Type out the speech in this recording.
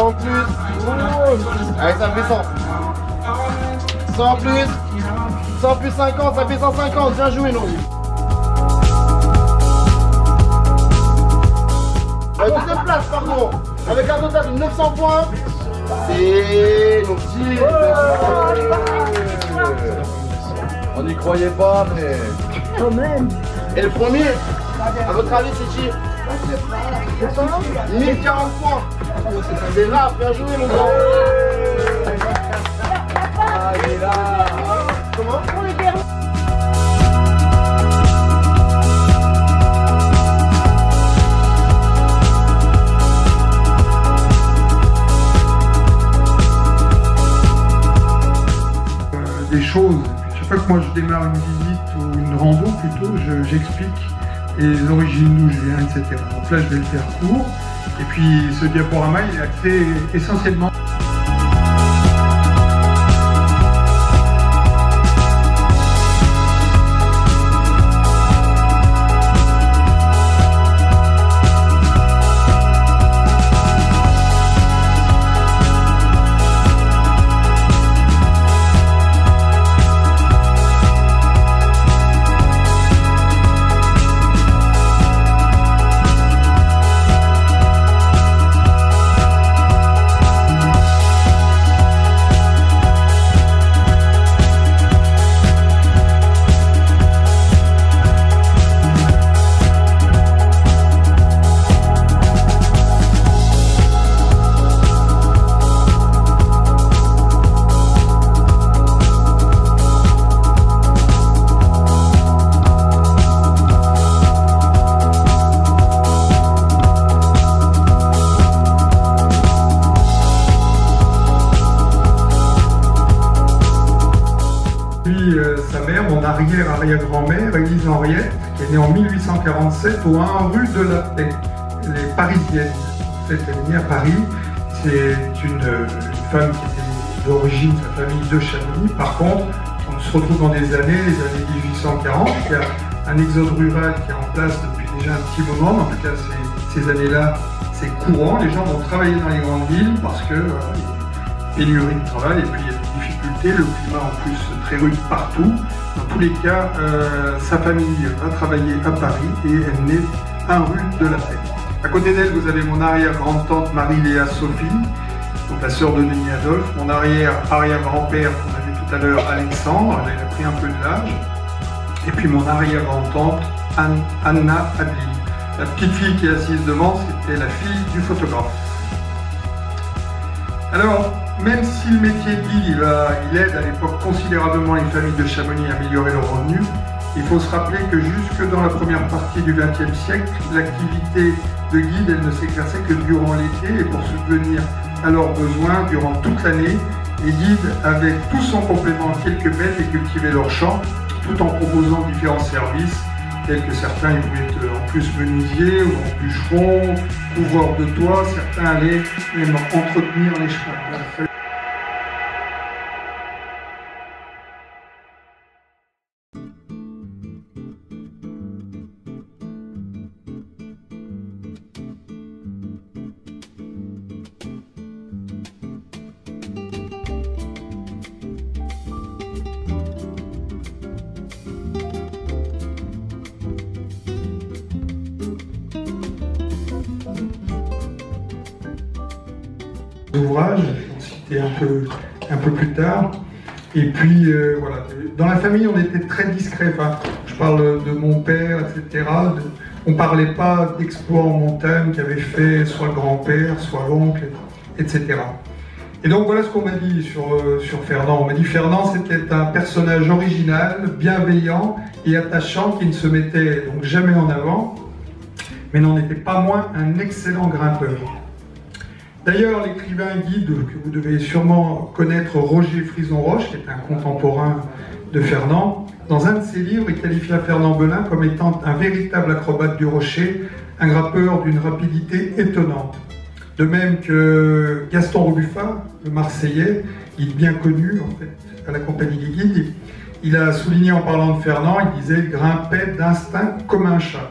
100 de plus. Allez, ça fait 100. 100 plus. 100 plus 50, ça fait 150. Bien joué, nous. La deuxième place, pardon. Avec un total de 900 points. C'est nos petits. On n'y croyait pas, mais... Quand même. Et le premier, à votre avis, c'est qui? 1040 points. C'est rare, bien joué, mon grand. Ah, il est là. Comment? Pour le dernier. Des choses. Chaque fois que moi je démarre une visite ou une rando plutôt, j'explique les origines, d'où je viens, etc. Donc là je vais le faire court. Et puis ce diaporama il est axé essentiellement. Sa mère, mon arrière-arrière-grand-mère, Élise Henriette, qui est née en 1847 au 1 rue de la Paix. Elle est parisienne. En fait, elle est née à Paris. C'est une femme qui était d'origine, sa famille de Chamonix. Par contre, on se retrouve dans les années 1840. Il y a un exode rural qui est en place depuis déjà un petit moment. En tout cas, ces années-là, c'est courant. Les gens vont travailler dans les grandes villes parce que pénurie de travail et puis il y a des difficultés, le climat en plus très rude partout. Dans tous les cas, sa famille va travailler à Paris et elle naît 1 rue de la Paix. À côté d'elle, vous avez mon arrière-grande-tante Marie-Léa Sophie, donc la sœur de Denis Adolphe, mon arrière-arrière-grand-père qu'on a vu tout à l'heure, Alexandre, elle a pris un peu de l'âge, et puis mon arrière-grand-tante Anna Adeline. La petite fille qui est assise devant, c'était la fille du photographe. Alors, même si le métier de guide, il aide à l'époque considérablement les familles de Chamonix à améliorer leurs revenus, il faut se rappeler que jusque dans la première partie du XXe siècle, l'activité de guide, elle ne s'exerçait que durant l'été et pour subvenir à leurs besoins durant toute l'année. Les guides avaient tous en complément quelques bêtes et cultivaient leurs champs, tout en proposant différents services, tels que certains ils pouvaient être en plus menuisiers ou en bûcherons, couvreurs de toit, certains allaient même entretenir les chemins. Ouvrages, je vais en citer un peu plus tard. Et puis voilà, dans la famille on était très discret. Enfin, je parle de mon père, etc. On ne parlait pas d'exploits en montagne qu'avait fait soit le grand-père, soit l'oncle, etc. Et donc voilà ce qu'on m'a dit sur Fernand. On m'a dit Fernand c'était un personnage original, bienveillant et attachant qui ne se mettait donc jamais en avant, mais n'en était pas moins un excellent grimpeur. D'ailleurs, l'écrivain guide que vous devez sûrement connaître, Roger Frison-Roche, qui est un contemporain de Fernand, dans un de ses livres, il qualifia Fernand Belin comme étant un véritable acrobate du rocher, un grimpeur d'une rapidité étonnante. De même que Gaston Rebuffat, le Marseillais, guide bien connu en fait à la compagnie des guides, il a souligné en parlant de Fernand, il disait « il grimpait d'instinct comme un chat ».